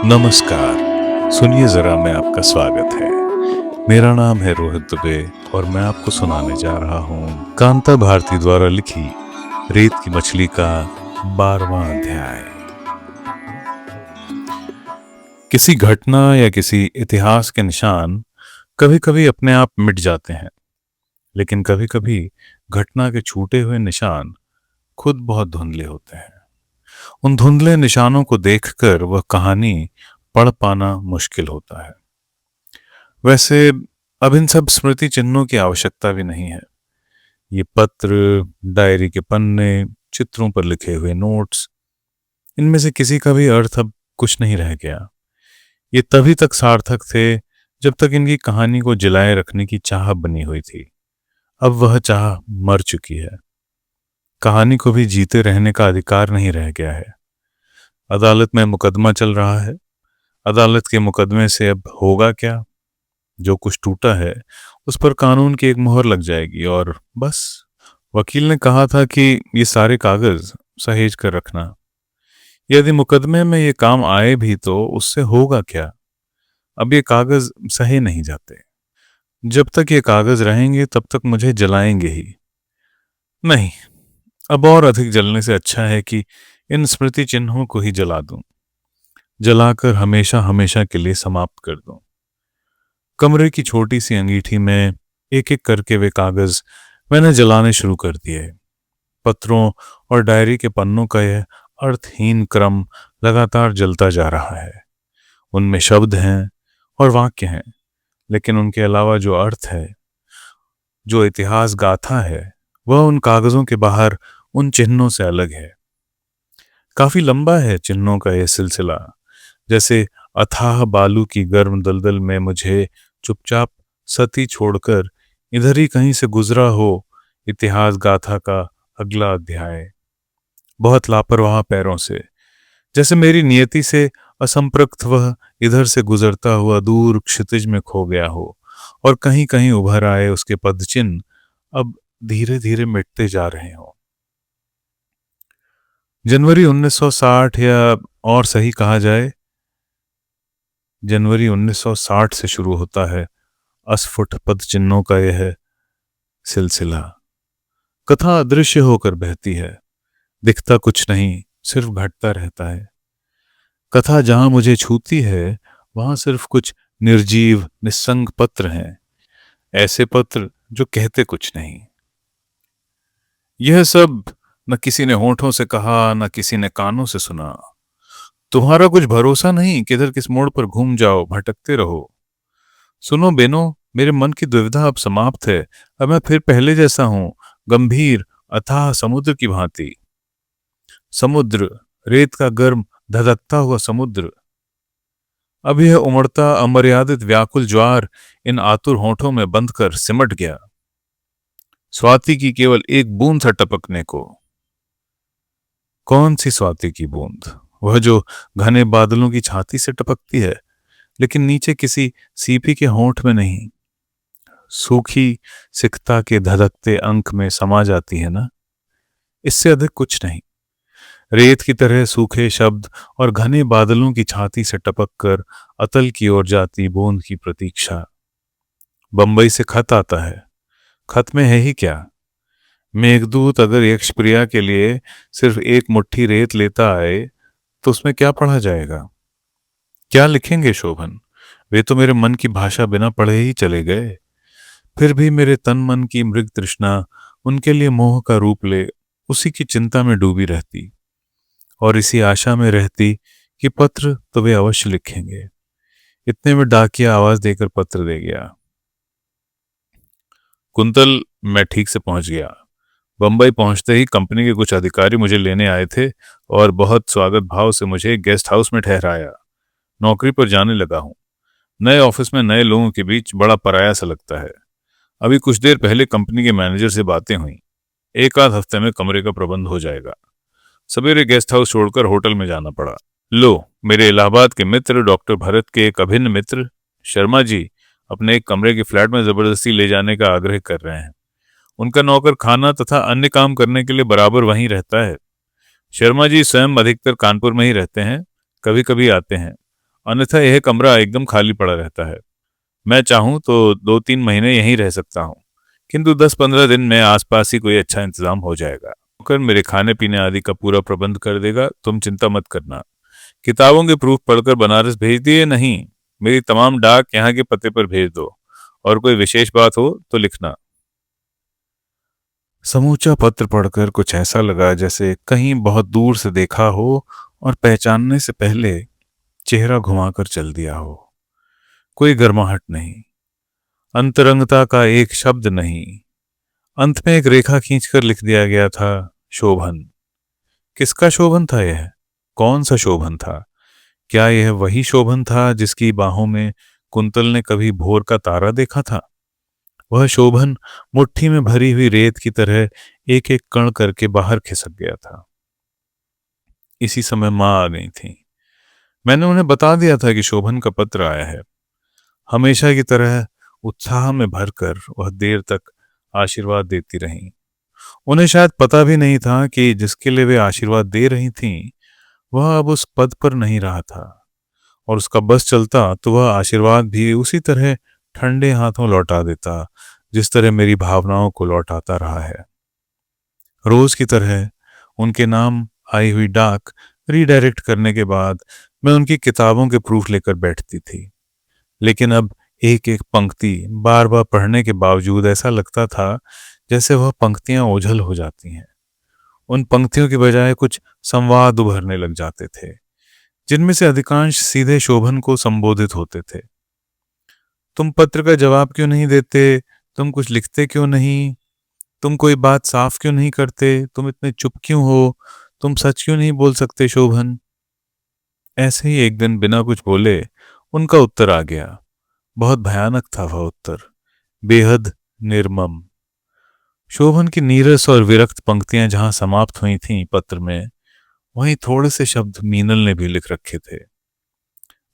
नमस्कार। सुनिए जरा, मैं आपका स्वागत है। मेरा नाम है रोहित दुबे और मैं आपको सुनाने जा रहा हूँ कांता भारती द्वारा लिखी रेत की मछली का 12वां अध्याय। किसी घटना या किसी इतिहास के निशान कभी कभी अपने आप मिट जाते हैं, लेकिन कभी कभी घटना के छूटे हुए निशान खुद बहुत धुंधले होते हैं। उन धुंधले निशानों को देखकर वह कहानी पढ़ पाना मुश्किल होता है। वैसे अब इन सब स्मृति चिन्हों की आवश्यकता भी नहीं है। ये पत्र, डायरी के पन्ने, चित्रों पर लिखे हुए नोट्स, इनमें से किसी का भी अर्थ अब कुछ नहीं रह गया। ये तभी तक सार्थक थे जब तक इनकी कहानी को जिलाए रखने की चाह बनी हुई थी। अब वह चाह मर चुकी है। कहानी को भी जीते रहने का अधिकार नहीं रह गया है। अदालत में मुकदमा चल रहा है। अदालत के मुकदमे से अब होगा क्या? जो कुछ टूटा है उस पर कानून की एक मोहर लग जाएगी और बस। वकील ने कहा था कि ये सारे कागज सहेज कर रखना। यदि मुकदमे में ये काम आए भी तो उससे होगा क्या? अब ये कागज सहे नहीं जाते। जब तक ये कागज रहेंगे तब तक मुझे जलाएंगे ही। नहीं, अब और अधिक जलने से अच्छा है कि इन स्मृति चिन्हों को ही जला दूं, जलाकर हमेशा हमेशा के लिए समाप्त कर दूं। कमरे की छोटी सी अंगीठी में एक एक करके वे कागज मैंने जलाने शुरू कर दिए। पत्रों और डायरी के पन्नों का यह अर्थहीन क्रम लगातार जलता जा रहा है। उनमें शब्द हैं और वाक्य हैं, लेकिन उनके अलावा जो अर्थ है, जो इतिहास गाथा है, वह उन कागजों के बाहर उन चिन्हों से अलग है। काफी लंबा है चिन्हों का यह सिलसिला। जैसे अथाह बालू की गर्म दलदल में मुझे चुपचाप सती छोड़कर इधर ही कहीं से गुजरा हो इतिहास गाथा का अगला अध्याय। बहुत लापरवाह पैरों से, जैसे मेरी नियति से असंप्रक्त वह इधर से गुजरता हुआ दूर क्षितिज में खो गया हो और कहीं कहीं उभर आए उसके पदचिन्ह अब धीरे धीरे मिटते जा रहे हों। जनवरी 1960, या और सही कहा जाए जनवरी 1960 से शुरू होता है अस्फुट पद चिन्हों का यह सिलसिला। कथा अदृश्य होकर बहती है। दिखता कुछ नहीं, सिर्फ घटता रहता है। कथा जहां मुझे छूती है वहां सिर्फ कुछ निर्जीव निस्संग पत्र हैं, ऐसे पत्र जो कहते कुछ नहीं। यह सब न किसी ने होठों से कहा, न किसी ने कानों से सुना। तुम्हारा कुछ भरोसा नहीं, किधर किस मोड़ पर घूम जाओ, भटकते रहो। सुनो बेनो, मेरे मन की दुविधा अब समाप्त है। अब मैं फिर पहले जैसा हूं, गंभीर अथाह समुद्र की भांति। समुद्र, रेत का गर्म धधकता हुआ समुद्र। अब यह उमड़ता अमर्यादित व्याकुल ज्वार इन आतुर होठों में बंध कर सिमट गया, स्वाति की केवल एक बूंद सा टपकने को। कौन सी स्वाति की बूंद? वह जो घने बादलों की छाती से टपकती है, लेकिन नीचे किसी सीपी के होंठ में नहीं, सूखी सिकता के धधकते अंक में समा जाती है ना। इससे अधिक कुछ नहीं। रेत की तरह सूखे शब्द और घने बादलों की छाती से टपक कर अतल की ओर जाती बूंद की प्रतीक्षा। बंबई से खत आता है। खत में है ही क्या? मेघदूत अगर यक्षप्रिया के लिए सिर्फ एक मुट्ठी रेत लेता आए तो उसमें क्या पढ़ा जाएगा? क्या लिखेंगे शोभन? वे तो मेरे मन की भाषा बिना पढ़े ही चले गए। फिर भी मेरे तन मन की मृग तृष्णा उनके लिए मोह का रूप ले उसी की चिंता में डूबी रहती और इसी आशा में रहती कि पत्र तो वे अवश्य लिखेंगे। इतने में डाकिया आवाज देकर पत्र दे गया। कुंतल, मैं ठीक से पहुंच गया। बंबई पहुंचते ही कंपनी के कुछ अधिकारी मुझे लेने आए थे और बहुत स्वागत भाव से मुझे गेस्ट हाउस में ठहराया। नौकरी पर जाने लगा हूं। नए ऑफिस में नए लोगों के बीच बड़ा पराया सा लगता है। अभी कुछ देर पहले कंपनी के मैनेजर से बातें हुई। एक आध हफ्ते में कमरे का प्रबंध हो जाएगा। सवेरे गेस्ट हाउस छोड़कर होटल में जाना पड़ा। लो, मेरे इलाहाबाद के मित्र डॉक्टर भरत के एक अभिन्न मित्र शर्मा जी अपने एक कमरे के फ्लैट में जबरदस्ती ले जाने का आग्रह कर रहे हैं। उनका नौकर खाना तथा अन्य काम करने के लिए बराबर वहीं रहता है। शर्मा जी स्वयं अधिकतर कानपुर में ही रहते हैं, कभी कभी आते हैं। अन्यथा यह कमरा एकदम खाली पड़ा रहता है। मैं चाहूं तो 2-3 महीने यहीं रह सकता हूँ, किंतु 10-15 दिन में आसपास ही कोई अच्छा इंतजाम हो जाएगा। कर मेरे खाने पीने आदि का पूरा प्रबंध कर देगा, तुम चिंता मत करना। किताबों के प्रूफ पढ़कर बनारस भेज दिए नहीं, मेरी तमाम डाक यहाँ के पते पर भेज दो, और कोई विशेष बात हो तो लिखना। समूचा पत्र पढ़कर कुछ ऐसा लगा जैसे कहीं बहुत दूर से देखा हो और पहचानने से पहले चेहरा घुमाकर चल दिया हो। कोई गर्माहट नहीं, अंतरंगता का एक शब्द नहीं। अंत में एक रेखा खींचकर लिख दिया गया था, शोभन। किसका शोभन था यह? कौन सा शोभन था? क्या यह वही शोभन था जिसकी बाहों में कुंतल ने कभी भोर का तारा देखा था? वह शोभन मुट्ठी में भरी हुई रेत की तरह एक एक कण करके बाहर खिसक गया था। इसी समय माँ आ गई थी। मैंने उन्हें बता दिया था कि शोभन का पत्र आया है। हमेशा की तरह उत्साह में भरकर वह देर तक आशीर्वाद देती रहीं। उन्हें शायद पता भी नहीं था कि जिसके लिए वे आशीर्वाद दे रही थीं, वह अब उस पद पर नहीं रहा था, और उसका बस चलता तो वह आशीर्वाद भी उसी तरह ठंडे हाथों लौटा देता जिस तरह मेरी भावनाओं को लौटाता रहा है। रोज की तरह उनके नाम आई हुई डाक रीडायरेक्ट करने के बाद मैं उनकी किताबों के प्रूफ लेकर बैठती थी, लेकिन अब एक एक पंक्ति बार बार पढ़ने के बावजूद ऐसा लगता था जैसे वह पंक्तियां ओझल हो जाती हैं। उन पंक्तियों के बजाय कुछ संवाद उभरने लग जाते थे, जिनमें से अधिकांश सीधे शोभन को संबोधित होते थे। तुम पत्र का जवाब क्यों नहीं देते? तुम कुछ लिखते क्यों नहीं? तुम कोई बात साफ क्यों नहीं करते? तुम इतने चुप क्यों हो? तुम सच क्यों नहीं बोल सकते शोभन? ऐसे ही एक दिन बिना कुछ बोले उनका उत्तर आ गया। बहुत भयानक था वह उत्तर, बेहद निर्मम। शोभन की नीरस और विरक्त पंक्तियां जहां समाप्त हुई थीं पत्र में, वहीं थोड़े से शब्द मीनल ने भी लिख रखे थे।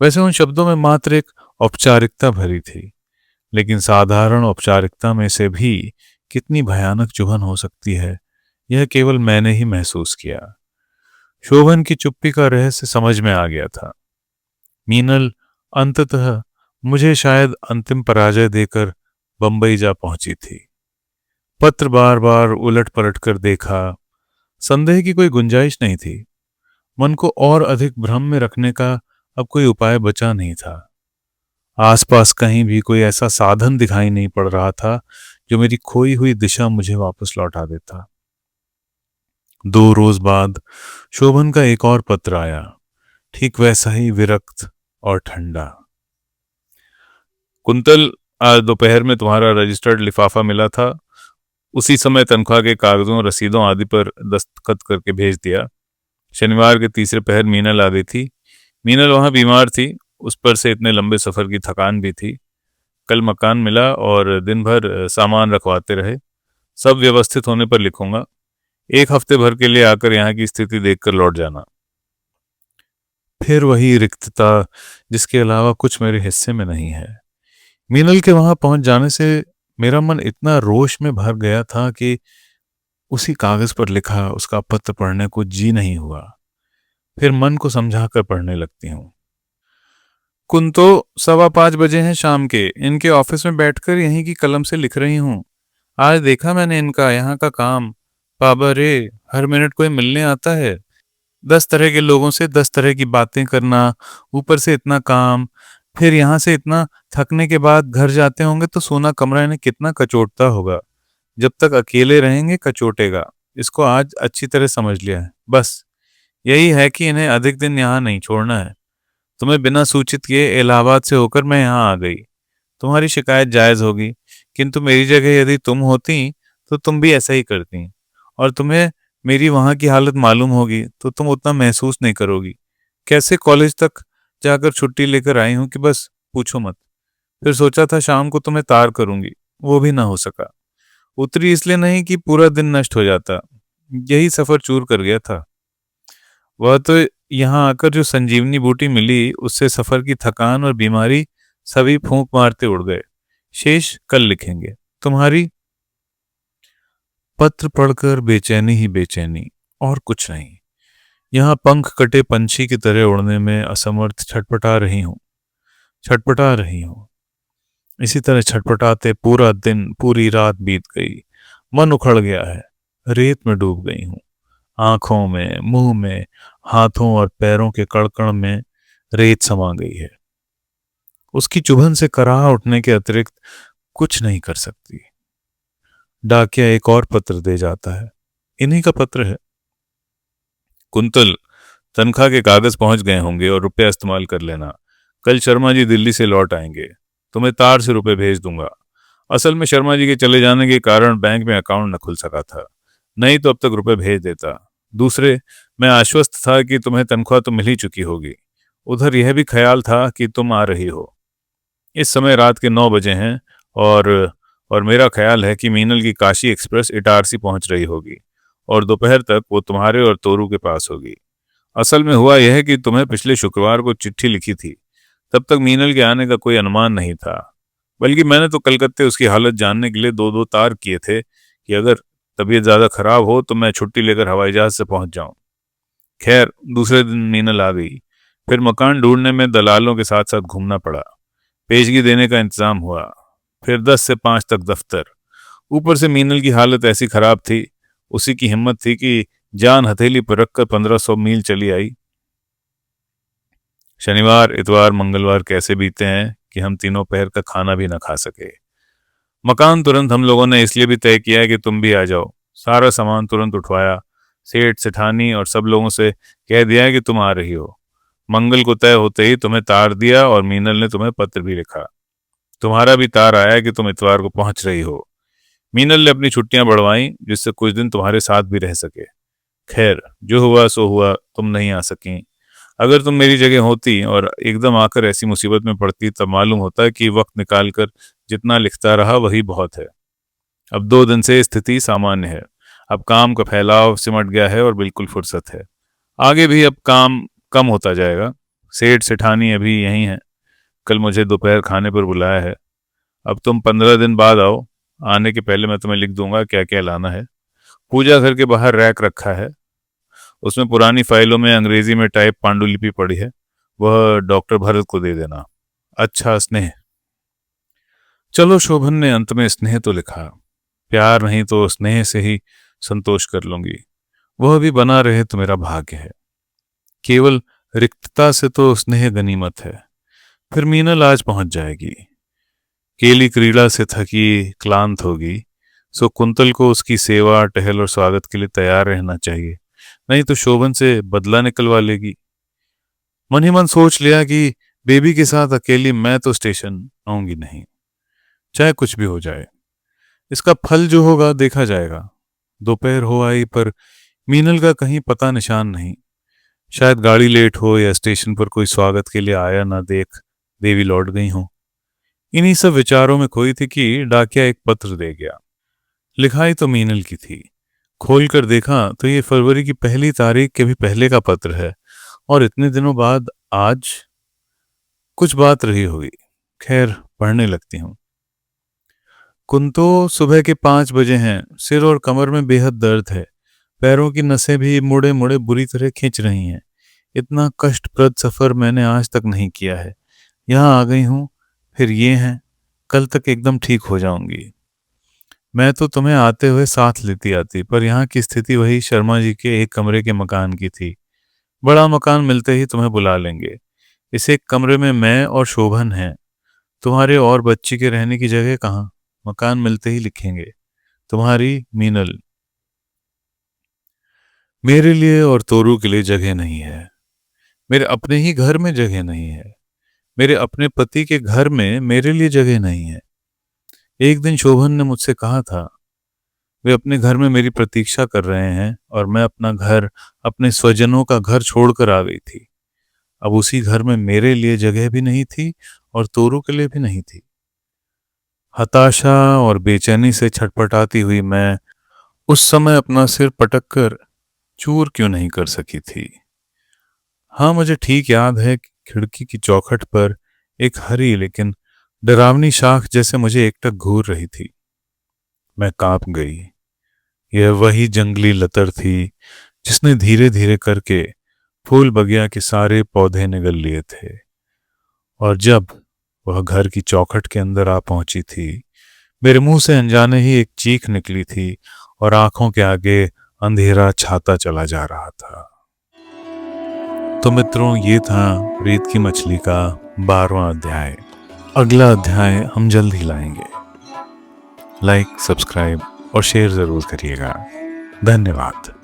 वैसे उन शब्दों में मात्र एक औपचारिकता भरी थी, लेकिन साधारण औपचारिकता में से भी कितनी भयानक चुभन हो सकती है, यह केवल मैंने ही महसूस किया। शोभन की चुप्पी का रहस्य समझ में आ गया था। मीनल अंततः मुझे शायद अंतिम पराजय देकर बंबई जा पहुंची थी। पत्र बार बार उलट पलट कर देखा, संदेह की कोई गुंजाइश नहीं थी। मन को और अधिक भ्रम में रखने का अब कोई उपाय बचा नहीं था। आसपास कहीं भी कोई ऐसा साधन दिखाई नहीं पड़ रहा था जो मेरी खोई हुई दिशा मुझे वापस लौटा देता। 2 रोज बाद शोभन का एक और पत्र आया, ठीक वैसा ही विरक्त और ठंडा। कुंतल, आज दोपहर में तुम्हारा रजिस्टर्ड लिफाफा मिला था। उसी समय तनख्वाह के कागजों, रसीदों आदि पर दस्तखत करके भेज दिया। शनिवार के तीसरे पहर मीनल आ गई थी। मीनल वहां बीमार थी, उस पर से इतने लंबे सफर की थकान भी थी। कल मकान मिला और दिन भर सामान रखवाते रहे। सब व्यवस्थित होने पर लिखूंगा। 1 हफ्ते भर के लिए आकर यहाँ की स्थिति देखकर लौट जाना। फिर वही रिक्तता जिसके अलावा कुछ मेरे हिस्से में नहीं है। मीनल के वहां पहुंच जाने से मेरा मन इतना रोष में भर गया था कि उसी कागज पर लिखा उसका पत्र पढ़ने को जी नहीं हुआ। फिर मन को समझाकर पढ़ने लगती हूँ। कुंतो, 5:15 बजे हैं शाम के। इनके ऑफिस में बैठकर यहीं की कलम से लिख रही हूँ। आज देखा मैंने इनका यहाँ का काम। बाबा रे, हर मिनट कोई मिलने आता है। 10 तरह के लोगों से 10 तरह की बातें करना, ऊपर से इतना काम। फिर यहाँ से इतना थकने के बाद घर जाते होंगे तो सोना कमरा इन्हें कितना कचोटता होगा। जब तक अकेले रहेंगे कचोटेगा। इसको आज अच्छी तरह समझ लिया है। बस यही है कि इन्हें अधिक दिन यहाँ नहीं छोड़ना है। तुम्हें बिना सूचित किए इलाहाबाद से होकर मैं यहाँ आ गई। तुम्हारी शिकायत जायज होगी, किंतु मेरी जगह यदि तुम होती तो तुम भी ऐसा ही करती, और तुम्हें मेरी वहां की हालत मालूम होगी तो तुम उतना महसूस नहीं करोगी। कैसे कॉलेज तक जाकर छुट्टी लेकर आई हूं कि बस पूछो मत। फिर सोचा था शाम को तुम्हें तार करूंगी, वो भी ना हो सका। उतरी इसलिए नहीं कि पूरा दिन नष्ट हो जाता, यही सफर चूर कर गया था। वह तो यहाँ आकर जो संजीवनी बूटी मिली उससे सफर की थकान और बीमारी सभी फूंक मारते उड़ गए। शेष कल लिखेंगे। तुम्हारी। पत्र पढ़कर बेचैनी ही बेचैनी, और कुछ नहीं। यहाँ पंख कटे पंछी की तरह उड़ने में असमर्थ छटपटा रही हूँ। इसी तरह छटपटाते पूरा दिन पूरी रात बीत गई। मन उखड़ गया है, रेत में डूब गई हूँ। आंखों में, मुंह में, हाथों और पैरों के कड़कड़ में रेत समा गई है। उसकी चुभन से कराह उठने के अतिरिक्त कुछ नहीं कर सकती। डाकिया एक और पत्र दे जाता है। इन्हीं का पत्र है। कुंतल, तनख्वाह के कागज पहुंच गए होंगे और रुपया इस्तेमाल कर लेना। कल शर्मा जी दिल्ली से लौट आएंगे। तुम्हें तार से रुपए भेज दूंगा। असल में शर्मा जी के चले जाने के कारण बैंक में अकाउंट न खुल सका था, नहीं तो अब तक रुपए भेज देता। दूसरे, मैं आश्वस्त था कि तुम्हें तनख्वाह तो मिल ही चुकी होगी। उधर यह भी ख्याल था कि तुम आ रही हो। इस समय रात के 9 बजे हैं और मेरा ख्याल है कि मीनल की काशी एक्सप्रेस इटारसी पहुंच रही होगी और दोपहर तक वो तुम्हारे और तोरू के पास होगी। असल में हुआ यह है कि तुम्हें पिछले शुक्रवार को चिट्ठी लिखी थी। तब तक मीनल के आने का कोई अनुमान नहीं था, बल्कि मैंने तो कलकत्ते उसकी हालत जानने के लिए 2-2 तार किए थे कि अगर तबीयत ज्यादा खराब हो तो मैं छुट्टी लेकर हवाई जहाज से पहुंच जाऊं। खैर, दूसरे दिन मीनल आ गई। फिर मकान ढूंढने में दलालों के साथ साथ घूमना पड़ा। पेशगी देने का इंतजाम हुआ। फिर 10 से 5 तक दफ्तर। ऊपर से मीनल की हालत ऐसी खराब थी, उसी की हिम्मत थी कि जान हथेली पर रखकर 1500 मील चली आई। शनिवार, इतवार, मंगलवार कैसे बीते हैं कि हम तीनों पहर का खाना भी न खा सके। मकान तुरंत हम लोगों ने इसलिए भी तय किया है कि तुम भी आ जाओ। सारा सामान तुरंत उठवाया। सेठ, सेठानी और सब लोगों से कह दिया है कि तुम आ रही हो। मंगल को तय होते ही तुम्हें तार दिया और मीनल ने तुम्हें पत्र भी लिखा। तुम्हारा भी तार आया कि तुम इतवार को पहुंच रही हो। मीनल ने अपनी छुट्टियां बढ़वाई जिससे कुछ दिन तुम्हारे साथ भी रह सके। खैर, जो हुआ सो हुआ, तुम नहीं आ सकी। अगर तुम मेरी जगह होती और एकदम आकर ऐसी मुसीबत में पड़ती तब मालूम होता कि वक्त निकालकर जितना लिखता रहा वही बहुत है। अब 2 दिन से स्थिति सामान्य है। अब काम का फैलाव सिमट गया है और बिल्कुल फुर्सत है। आगे भी अब काम कम होता जाएगा। सेठ सेठानी अभी यहीं है। कल मुझे दोपहर खाने पर बुलाया है। अब तुम 15 दिन बाद आओ। आने के पहले मैं तुम्हें लिख दूंगा क्या क्या लाना है। पूजा घर के बाहर रैक रखा है, उसमें पुरानी फाइलों में अंग्रेजी में टाइप पांडुलिपि पड़ी है। वह डॉक्टर भरत को दे देना। अच्छा, स्नेह। चलो, शोभन ने अंत में स्नेह तो लिखा। प्यार नहीं तो स्नेह से ही संतोष कर लूंगी। वह भी बना रहे तो मेरा भाग्य है। केवल रिक्तता से तो स्नेह गनीमत है। फिर मीनल आज पहुंच जाएगी। केली क्रीड़ा से थकी क्लांत होगी, सो कुंतल को उसकी सेवा टहल और स्वागत के लिए तैयार रहना चाहिए, नहीं तो शोभन से बदला निकलवा लेगी। मन ही मन सोच लिया कि बेबी के साथ अकेली मैं तो स्टेशन आऊंगी नहीं, चाहे कुछ भी हो जाए। इसका फल जो होगा देखा जाएगा। दोपहर हो आई पर मीनल का कहीं पता निशान नहीं। शायद गाड़ी लेट हो या स्टेशन पर कोई स्वागत के लिए आया ना देख देवी लौट गई हो। इन्हीं सब विचारों में खोई थी कि डाकिया एक पत्र दे गया। लिखाई तो मीनल की थी। खोलकर देखा तो ये फरवरी की 1 तारीख के भी पहले का पत्र है और इतने दिनों बाद आज कुछ बात रही होगी। खैर, पढ़ने लगती हूँ। कुंतो, सुबह के 5 बजे हैं। सिर और कमर में बेहद दर्द है। पैरों की नसें भी मुड़े मुड़े बुरी तरह खींच रही हैं। इतना कष्टप्रद सफर मैंने आज तक नहीं किया है। यहाँ आ गई हूँ, फिर ये हैं। कल तक एकदम ठीक हो जाऊंगी। मैं तो तुम्हें आते हुए साथ लेती आती, पर यहाँ की स्थिति वही शर्मा जी के एक कमरे के मकान की थी। बड़ा मकान मिलते ही तुम्हें बुला लेंगे। इस एक कमरे में मैं और शोभन हैं। तुम्हारे और बच्ची के रहने की जगह कहाँ? मकान मिलते ही लिखेंगे। तुम्हारी मीनल। मेरे लिए और तोरू के लिए जगह नहीं है। मेरे अपने ही घर में जगह नहीं है। मेरे अपने पति के घर में मेरे लिए जगह नहीं है। एक दिन शोभन ने मुझसे कहा था वे अपने घर में मेरी प्रतीक्षा कर रहे हैं और मैं अपना घर, अपने स्वजनों का घर छोड़कर आ गई थी। अब उसी घर में मेरे लिए जगह भी नहीं थी और तोरू के लिए भी नहीं थी। हताशा और बेचैनी से छटपटाती हुई मैं उस समय अपना सिर पटक कर चूर क्यों नहीं कर सकी थी। हाँ, मुझे ठीक याद है कि खिड़की की चौखट पर एक हरी लेकिन डरावनी शाख जैसे मुझे एकटक घूर रही थी। मैं कांप गई। यह वही जंगली लतर थी जिसने धीरे धीरे करके फूल बगिया के सारे पौधे निगल लिए थे, और जब वह घर की चौखट के अंदर आ पहुंची थी, मेरे मुंह से अनजाने ही एक चीख निकली थी और आंखों के आगे अंधेरा छाता चला जा रहा था। तो मित्रों, ये था रेत की मछली का 12वां अध्याय। अगला अध्याय हम जल्द ही लाएंगे। लाइक, सब्सक्राइब और शेयर जरूर करिएगा। धन्यवाद।